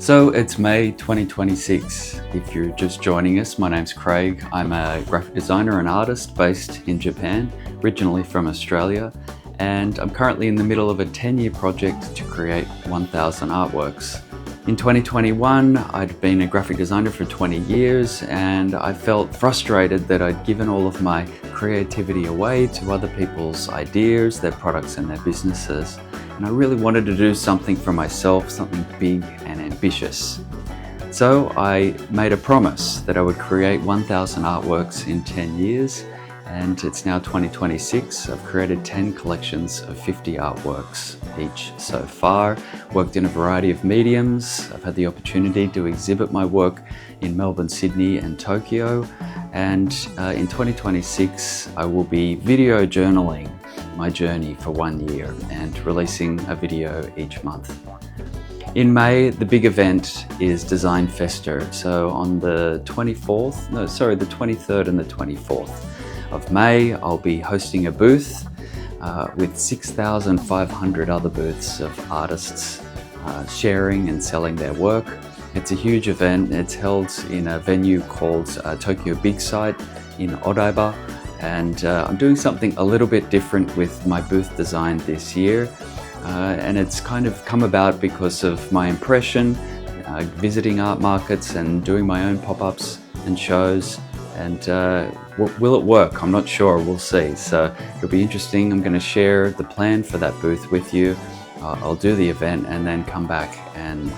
So it's May 2026. If you're just joining us, my name's Craig. I'm a graphic designer and artist based in Japan, originally from Australia, and I'm currently in the middle of a 10-year project to create 1,000 artworks. In 2021, I'd been a graphic designer for 20 years and I felt frustrated that I'd given all of my creativity away to other people's ideas, their products and their businesses. And I really wanted to do something for myself, something big and ambitious. So I made a promise that I would create 1,000 artworks in 10 years, and it's now 2026. I've created 10 collections of 50 artworks each so far, worked in a variety of mediums. I've had the opportunity to exhibit my work in Melbourne, Sydney and Tokyo, and in 2026 I will be video journaling my journey for 1 year and releasing a video each month. In May, the big event is Design Festa. So on the 23rd and the 24th of May, I'll be hosting a booth with 6,500 other booths of artists sharing and selling their work. It's a huge event. It's held in a venue called Tokyo Big Site in Odaiba. And I'm doing something a little bit different with my booth design this year. And it's kind of come about because of my impression, visiting art markets and doing my own pop-ups and shows. And will it work? I'm not sure, we'll see. So it'll be interesting. I'm going to share the plan for that booth with you. I'll do the event and then come back and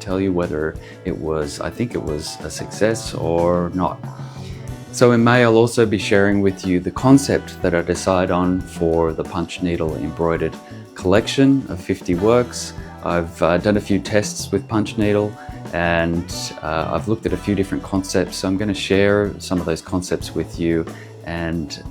tell you whether I think it was a success or not. So in May, I'll also be sharing with you the concept that I decide on for the punch needle embroidered collection of 50 works. I've done a few tests with punch needle and I've looked at a few different concepts. So I'm going to share some of those concepts with you and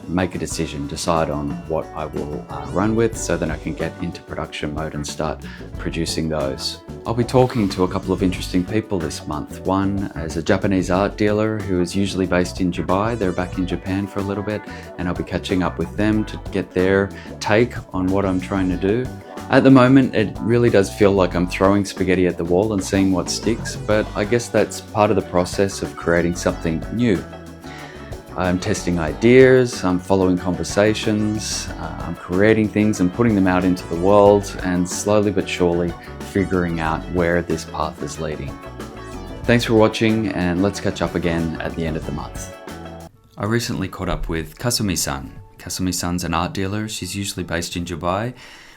make a decision, decide on what I will run with so that I can get into production mode and start producing those. I'll be talking to a couple of interesting people this month. One is a Japanese art dealer who is usually based in Dubai. They're back in Japan for a little bit, and I'll be catching up with them to get their take on what I'm trying to do. At the moment, it really does feel like I'm throwing spaghetti at the wall and seeing what sticks, but I guess that's part of the process of creating something new. I'm testing ideas, I'm following conversations, I'm creating things and putting them out into the world, and slowly but surely figuring out where this path is leading. Thanks for watching, and let's catch up again at the end of the month. I recently caught up with Kasumi-san. Kasumi-san's an art dealer. She's usually based in Dubai.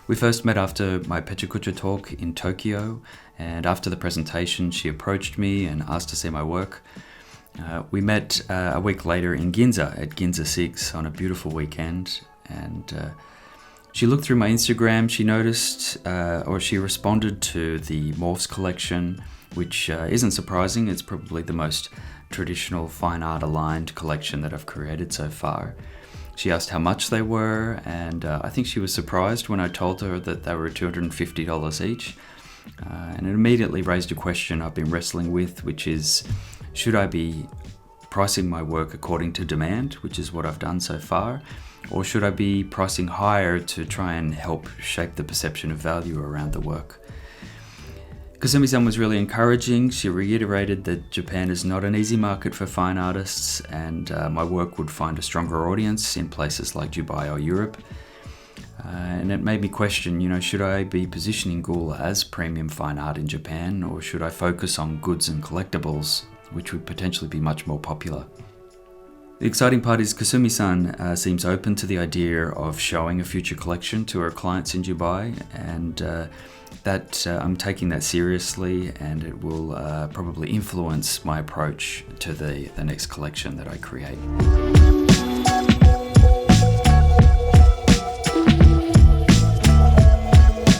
We first met after my Pechakucha talk in Tokyo, and after the presentation she approached me and asked to see my work. We met a week later in Ginza at Ginza 6 on a beautiful weekend, and she looked through my Instagram. She noticed she responded to the Morphs collection, which isn't surprising. It's probably the most traditional fine art aligned collection that I've created so far. She asked how much they were, and I think she was surprised when I told her that they were $250 each. And it immediately raised a question I've been wrestling with, which is, should I be pricing my work according to demand, which is what I've done so far, or should I be pricing higher to try and help shape the perception of value around the work? Kasumi-san was really encouraging. She reiterated that Japan is not an easy market for fine artists, and my work would find a stronger audience in places like Dubai or Europe. And it made me question, should I be positioning Ghoul as premium fine art in Japan, or should I focus on goods and collectibles, which would potentially be much more popular? The exciting part is Kasumi-san seems open to the idea of showing a future collection to her clients in Dubai, and I'm taking that seriously, and it will probably influence my approach to the next collection that I create.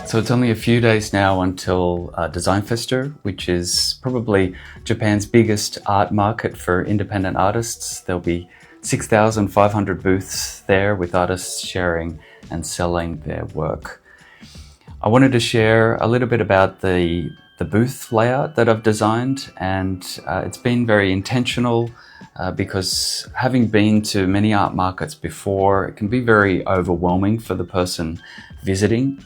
So it's only a few days now until Design Festa, which is probably Japan's biggest art market for independent artists. There'll be 6,500 booths there with artists sharing and selling their work. I wanted to share a little bit about the booth layout that I've designed, and it's been very intentional because having been to many art markets before, it can be very overwhelming for the person visiting.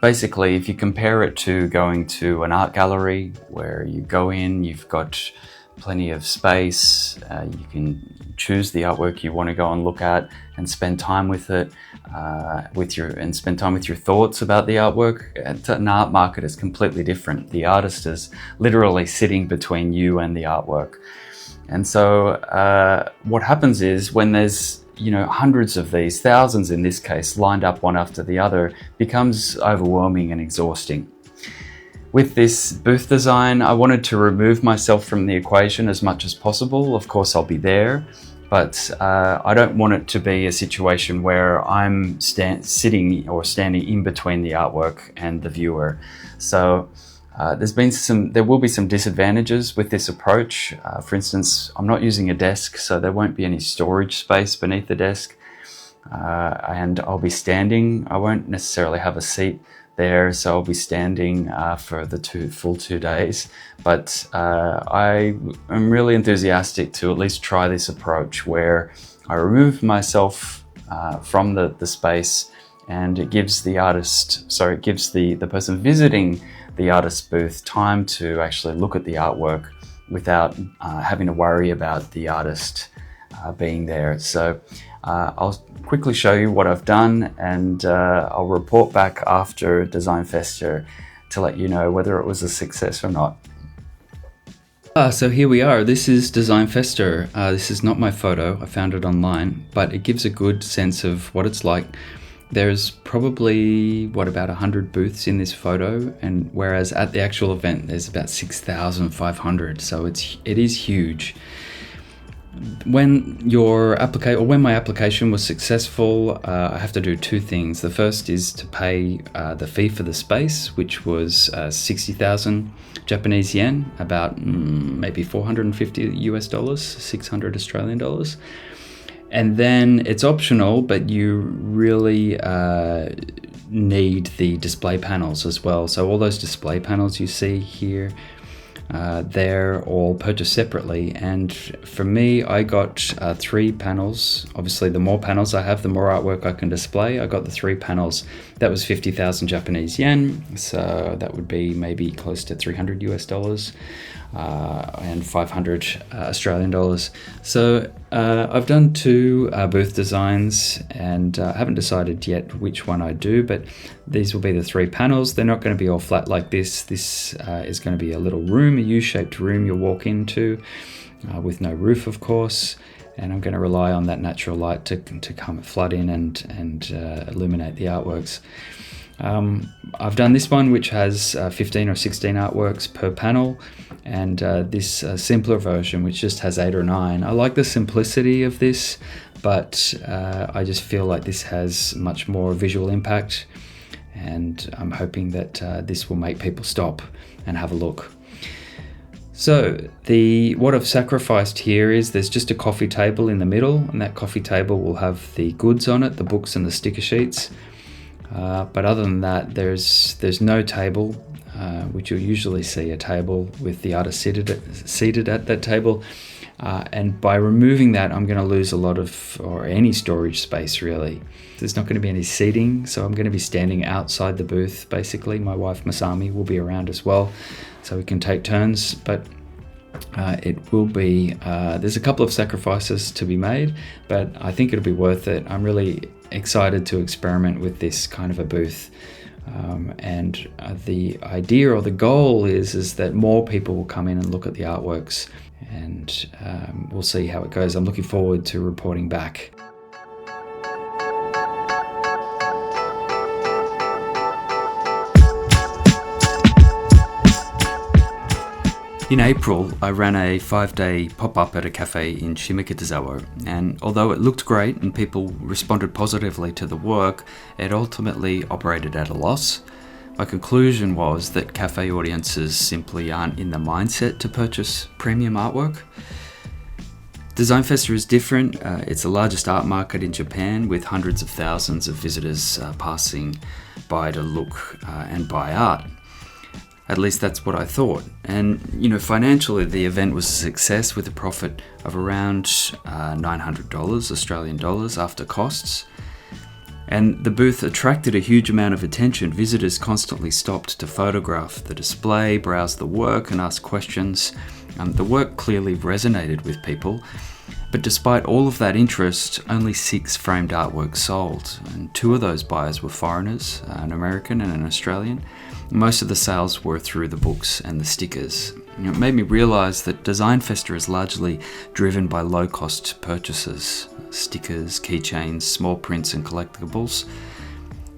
Basically, if you compare it to going to an art gallery where you go in, you've got plenty of space, you can choose the artwork you want to go and look at and spend time with it, and spend time with your thoughts about the artwork. An art market is completely different. The artist is literally sitting between you and the artwork. And so what happens is when there's hundreds of these, thousands in this case, lined up one after the other, becomes overwhelming and exhausting. With this booth design, I wanted to remove myself from the equation as much as possible. Of course, I'll be there, but I don't want it to be a situation where I'm sitting or standing in between the artwork and the viewer. So there will be some disadvantages with this approach. For instance, I'm not using a desk, so there won't be any storage space beneath the desk. And I'll be standing. I won't necessarily have a seat there, so I'll be standing for the full 2 days. But I am really enthusiastic to at least try this approach where I remove myself from the space, and it gives the person visiting the artist's booth time to actually look at the artwork without having to worry about the artist being there. So I'll quickly show you what I've done, and I'll report back after Design Festa to let you know whether it was a success or not. So here we are. This is Design Festa. This is not my photo. I found it online, but it gives a good sense of what it's like. There's probably, about 100 booths in this photo, and whereas at the actual event there's about 6,500, so it is huge. When my application was successful, I have to do 2 things. The first is to pay the fee for the space, which was 60,000 Japanese yen, about maybe $450 US, 600 Australian dollars. And then it's optional, but you really need the display panels as well. So all those display panels you see here, they're all purchased separately. And for me, I got 3 panels. Obviously, the more panels I have, the more artwork I can display. I got the 3 panels. That was 50,000 Japanese yen. So that would be maybe close to $300 US. And 500 Australian dollars. So I've done 2 booth designs, and I haven't decided yet which one I do, but these will be the 3 panels. They're not going to be all flat like this. This is going to be a little room, a U-shaped room you'll walk into with no roof, of course. And I'm going to rely on that natural light to come flood in and illuminate the artworks. I've done this one, which has 15 or 16 artworks per panel, and this simpler version, which just has 8 or 9. I like the simplicity of this, but I just feel like this has much more visual impact, and I'm hoping that this will make people stop and have a look. So what I've sacrificed here is there's just a coffee table in the middle, and that coffee table will have the goods on it, the books and the sticker sheets. But other than that, there's no table, which you'll usually see a table with the artist seated at that table. And by removing that, I'm going to lose a lot of, or any storage space really. There's not going to be any seating, so I'm going to be standing outside the booth basically. My wife Masami will be around as well, so we can take turns. But it will be, there's a couple of sacrifices to be made, but I think it'll be worth it. I'm really excited to experiment with this kind of a booth. And the idea or the goal is that more people will come in and look at the artworks, and we'll see how it goes. I'm looking forward to reporting back. In April, I ran a 5-day pop-up at a cafe in Shimokitazawa, and although it looked great and people responded positively to the work, it ultimately operated at a loss. My conclusion was that cafe audiences simply aren't in the mindset to purchase premium artwork. Design Festa is different. It's the largest art market in Japan, with hundreds of thousands of visitors passing by to look and buy art. At least that's what I thought. And, financially, the event was a success with a profit of around $900 Australian dollars after costs. And the booth attracted a huge amount of attention. Visitors constantly stopped to photograph the display, browse the work, and ask questions. The work clearly resonated with people, but despite all of that interest, only 6 framed artworks sold, and 2 of those buyers were foreigners, an American and an Australian. Most of the sales were through the books and the stickers. It made me realise that Design Festa is largely driven by low-cost purchases: stickers, keychains, small prints and collectibles.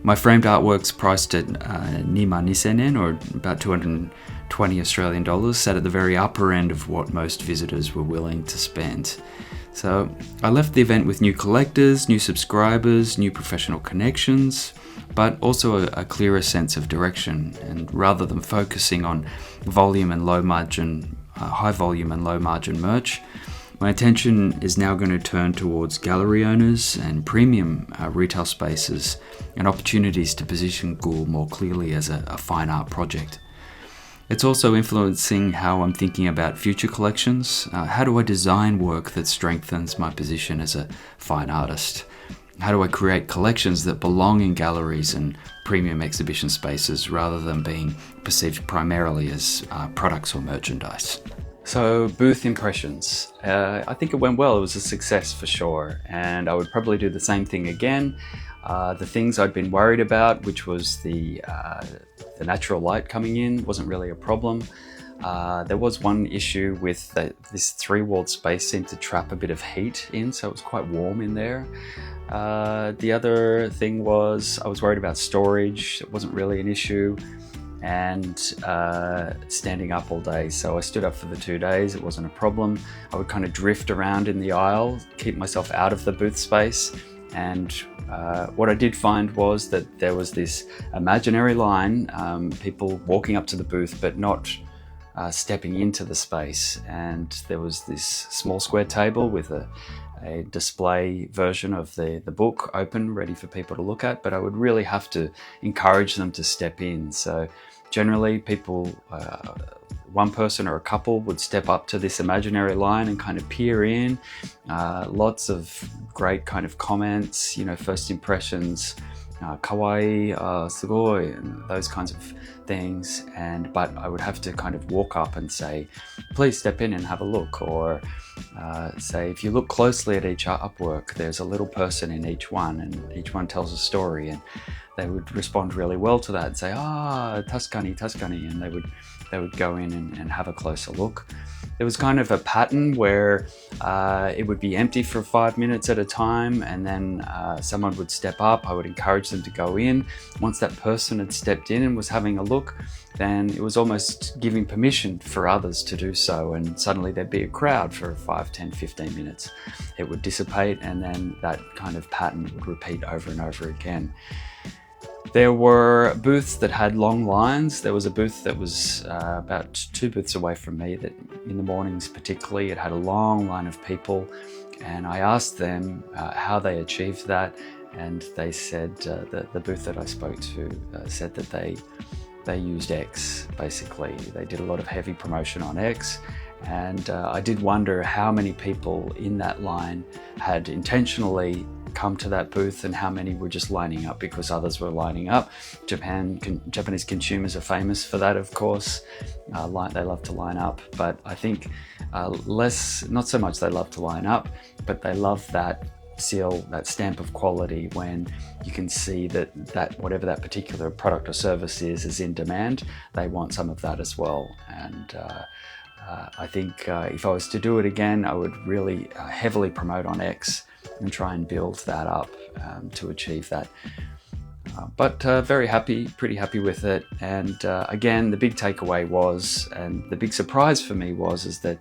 My framed artworks, priced at Nima Nisenen, or about 220 Australian dollars, sat at the very upper end of what most visitors were willing to spend. So I left the event with new collectors, new subscribers, new professional connections, but also a clearer sense of direction. And rather than focusing on volume and low margin, high volume and low margin merch, my attention is now going to turn towards gallery owners and premium retail spaces and opportunities to position Ghoul more clearly as a fine art project. It's also influencing how I'm thinking about future collections. How do I design work that strengthens my position as a fine artist? How do I create collections that belong in galleries and premium exhibition spaces rather than being perceived primarily as products or merchandise? So, booth impressions. I think it went well. It was a success for sure, and I would probably do the same thing again. The things I'd been worried about, which was the natural light coming in, wasn't really a problem. There was one issue with this 3-walled space seemed to trap a bit of heat in, so it was quite warm in there. The other thing was I was worried about storage. It wasn't really an issue. And standing up all day. So I stood up for the 2 days. It wasn't a problem. I would kind of drift around in the aisle, keep myself out of the booth space. And what I did find was that there was this imaginary line, people walking up to the booth but not stepping into the space. And there was this small square table with a display version of the book open, ready for people to look at, but I would really have to encourage them to step in. So generally people, one person or a couple would step up to this imaginary line and kind of peer in. Lots of great kind of comments, first impressions, kawaii, sugoi, and those kinds of things. But I would have to kind of walk up and say, please step in and have a look, or say, if you look closely at each artwork, there's a little person in each one, and each one tells a story, and they would respond really well to that and say, taskani, and they would go in and have a closer look. There was kind of a pattern where it would be empty for 5 minutes at a time, and then someone would step up. I would encourage them to go in. Once that person had stepped in and was having a look, then it was almost giving permission for others to do so, and suddenly there'd be a crowd for 5, 10, 15 minutes. It would dissipate, and then that kind of pattern would repeat over and over again. There were booths that had long lines. There was a booth that was about 2 booths away from me that in the mornings particularly, it had a long line of people, and I asked them how they achieved that, and they said, the booth that I spoke to said that they used X, basically. They did a lot of heavy promotion on X, and I did wonder how many people in that line had intentionally come to that booth and how many were just lining up because others were lining up. Japanese consumers are famous for that, of course. They love to line up, but I think not so much they love to line up, but they love that seal, that stamp of quality when you can see that whatever that particular product or service is in demand, they want some of that as well. And I think if I was to do it again, I would really heavily promote on X and try and build that up to achieve that. But very happy, pretty happy with it. And again, the big takeaway was, and the big surprise for me is that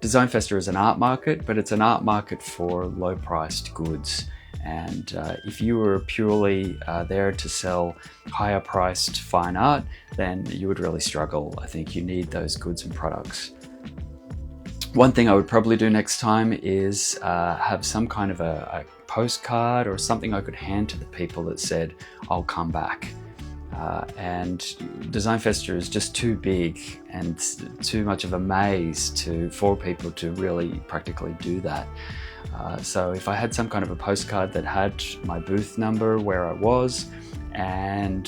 Design Festa is an art market, but it's an art market for low-priced goods. And if you were purely there to sell higher priced fine art, then you would really struggle. I think you need those goods and products. One thing I would probably do next time is have some kind of a postcard or something I could hand to the people that said, I'll come back. and Design Festa is just too big and too much of a maze for people to really practically do that. So if I had some kind of a postcard that had my booth number, where I was, and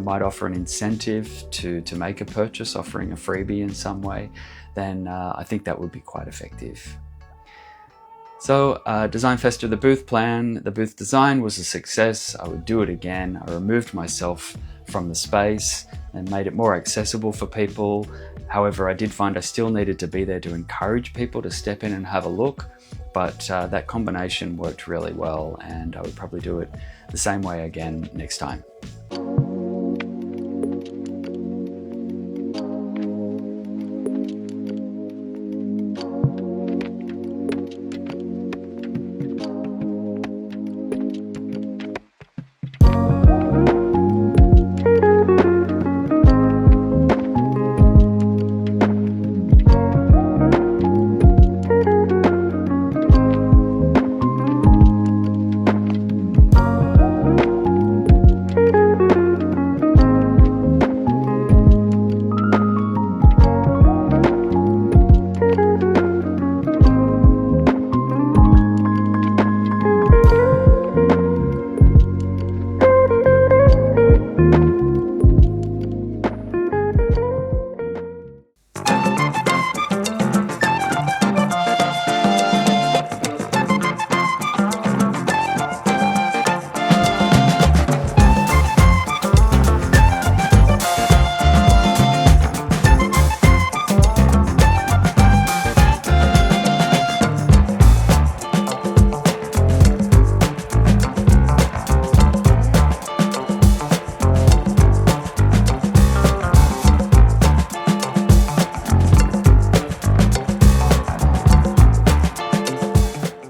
might offer an incentive to make a purchase, offering a freebie in some way, then I think that would be quite effective. So Design Festa, the booth plan, the booth design was a success. I would do it again. I removed myself from the space and made it more accessible for people. However, I did find I still needed to be there to encourage people to step in and have a look, but that combination worked really well, and I would probably do it the same way again next time.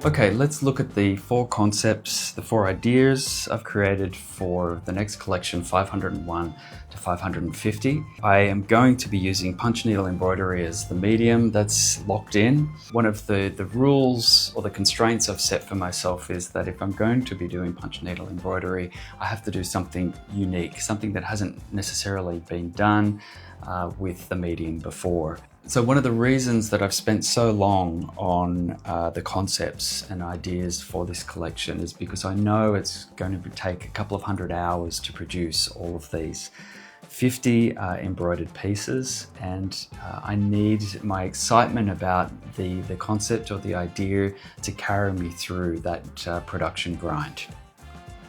Okay, let's look at the 4 concepts, the 4 ideas I've created for the next collection, 501 to 550. I am going to be using punch needle embroidery as the medium. That's locked in. One of the rules or the constraints I've set for myself is that if I'm going to be doing punch needle embroidery, I have to do something unique, something that hasn't necessarily been done with the medium before. So one of the reasons that I've spent so long on the concepts and ideas for this collection is because I know it's going to take a couple of 100 hours to produce all of these 50 embroidered pieces, and I need my excitement about the concept or the idea to carry me through that production grind.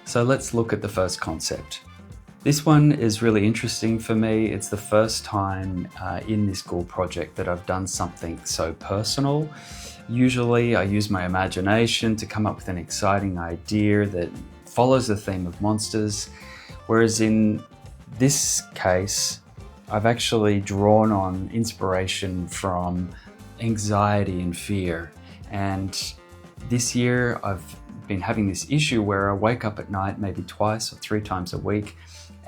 So let's look at the first concept. This one is really interesting for me. It's the first time in this school project that I've done something so personal. Usually I use my imagination to come up with an exciting idea that follows the theme of monsters, whereas in this case, I've actually drawn on inspiration from anxiety and fear. And this year I've been having this issue where I wake up at night maybe 2 or 3 times a week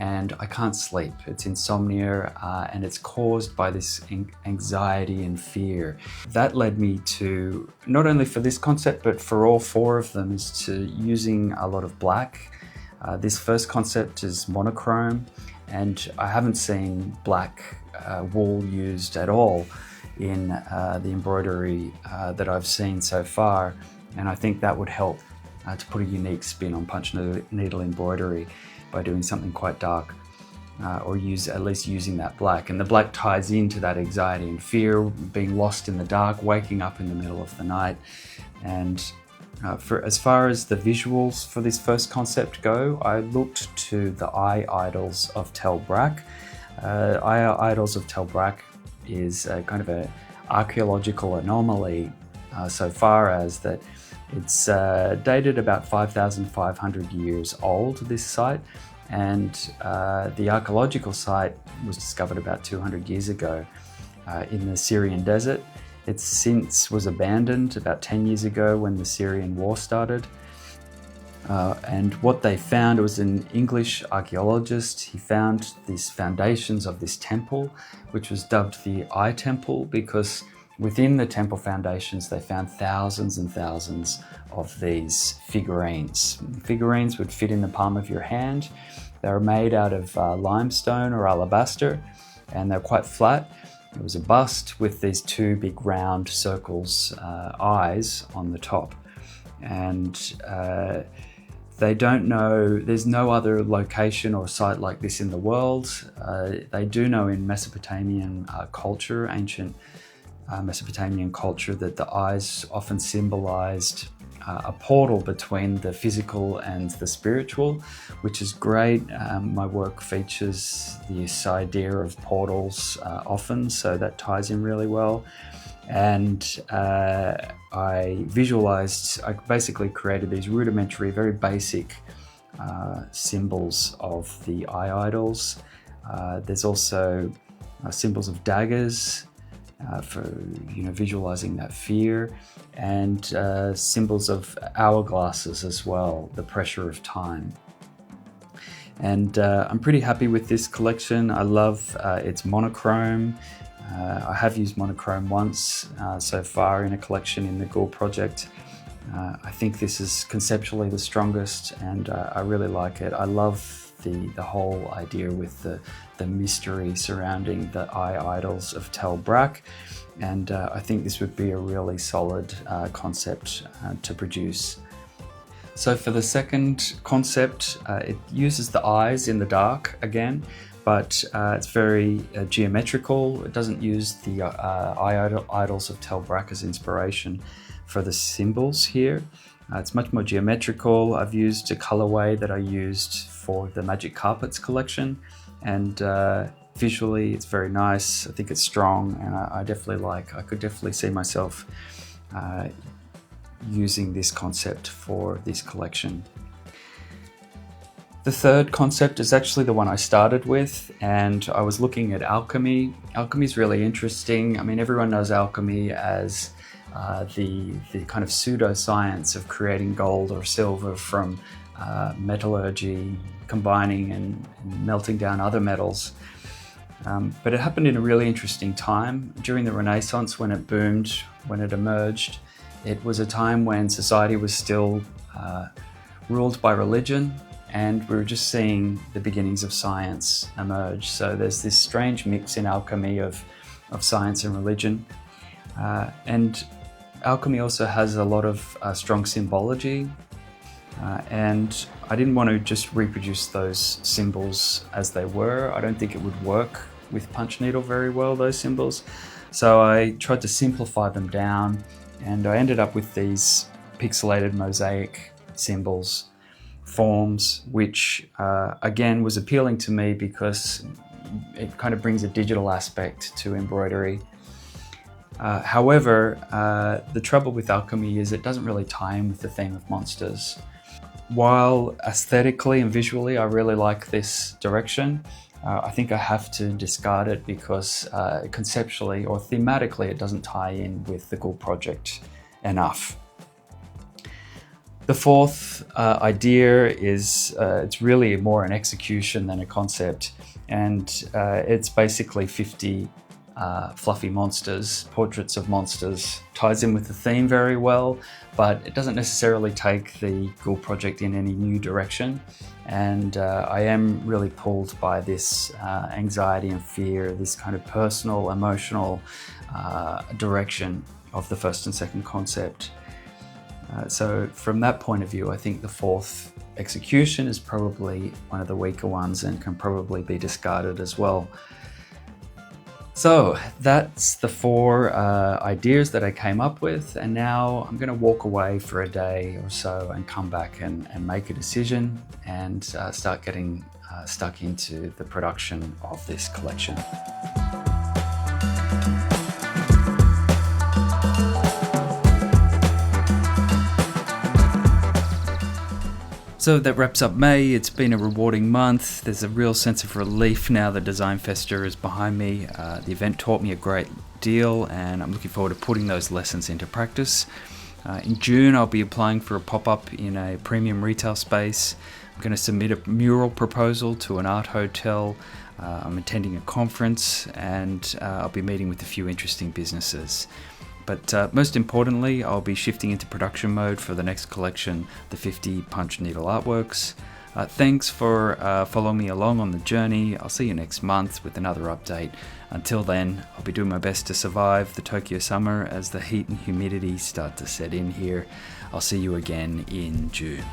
and I can't sleep. It's insomnia and it's caused by this anxiety and fear. That led me to, not only for this concept, but for all 4 of them, is to using a lot of black. This first concept is monochrome, and I haven't seen black wool used at all in the embroidery that I've seen so far, and I think that would help to put a unique spin on punch needle embroidery by doing something quite dark, or at least using that black. And the black ties into that anxiety and fear, being lost in the dark, waking up in the middle of the night. And for as far as the visuals for this first concept go, I looked to the eye idols of Tel Brak. Eye idols of Tel Brak is kind of an archaeological anomaly so far as that it's dated about 5,500 years old, this site, and the archaeological site was discovered about 200 years ago in the Syrian desert. It since was abandoned about 10 years ago when the Syrian war started. And what they found, it was an English archaeologist, he found these foundations of this temple, which was dubbed the Eye Temple, because within the temple foundations, they found thousands and thousands of these figurines. Figurines would fit in the palm of your hand, They're made out of limestone or alabaster, and they're quite flat. It was a bust with these two big round circles, eyes on the top. And they don't know, there's no other location or site like this in the world. They do know in Mesopotamian culture, ancient Mesopotamian culture, that the eyes often symbolized a portal between the physical and the spiritual, which is great. My work features this idea of portals often, so that ties in really well. And I basically created these rudimentary, very basic symbols of the eye idols. There's also symbols of daggers, for visualizing that fear, and symbols of hourglasses as well, the pressure of time. And I'm pretty happy with this collection. I love its monochrome. I have used monochrome once so far in a collection in the Ghoul project. I think this is conceptually the strongest, and I really like it. I love the whole idea with the mystery surrounding the eye idols of Tel Brak, and I think this would be a really solid concept to produce. So for the second concept, it uses the eyes in the dark again, but it's very geometrical. It doesn't use the eye idols of Tel Brak as inspiration for the symbols here. It's much more geometrical. I've used a colorway that I used for the Magic Carpets collection, and visually it's very nice. I think it's strong, and I could definitely see myself using this concept for this collection. The third concept is actually the one I started with, and I was looking at alchemy. Alchemy is really interesting. I mean, everyone knows alchemy as the kind of pseudoscience of creating gold or silver from metallurgy, combining and melting down other metals. But it happened in a really interesting time. During the Renaissance, when it boomed, when it emerged, it was a time when society was still ruled by religion, and we were just seeing the beginnings of science emerge. So there's this strange mix in alchemy of science and religion. And alchemy also has a lot of strong symbology, and I didn't want to just reproduce those symbols as they were. I don't think it would work with punch needle very well, those symbols. So I tried to simplify them down, and I ended up with these pixelated mosaic symbols, forms, which again was appealing to me because it kind of brings a digital aspect to embroidery. However, the trouble with alchemy is it doesn't really tie in with the theme of monsters. While aesthetically and visually I really like this direction, I think I have to discard it because conceptually or thematically it doesn't tie in with the Ghoul project enough. The fourth idea is it's really more an execution than a concept, and it's basically 50 fluffy monsters, portraits of monsters. Ties in with the theme very well, but it doesn't necessarily take the Ghoul project in any new direction. And I am really pulled by this anxiety and fear, this kind of personal, emotional direction of the first and second concept. So from that point of view, I think the fourth execution is probably one of the weaker ones and can probably be discarded as well. So that's the four ideas that I came up with, and now I'm going to walk away for a day or so and come back and make a decision and start getting stuck into the production of this collection. So that wraps up May. It's been a rewarding month. There's a real sense of relief now that Design Festa is behind me. The event taught me a great deal, and I'm looking forward to putting those lessons into practice. In June, I'll be applying for a pop-up in a premium retail space. I'm going to submit a mural proposal to an art hotel. I'm attending a conference, and I'll be meeting with a few interesting businesses. But most importantly, I'll be shifting into production mode for the next collection, the 50 punch needle artworks. Thanks for following me along on the journey. I'll see you next month with another update. Until then, I'll be doing my best to survive the Tokyo summer as the heat and humidity start to set in here. I'll see you again in June.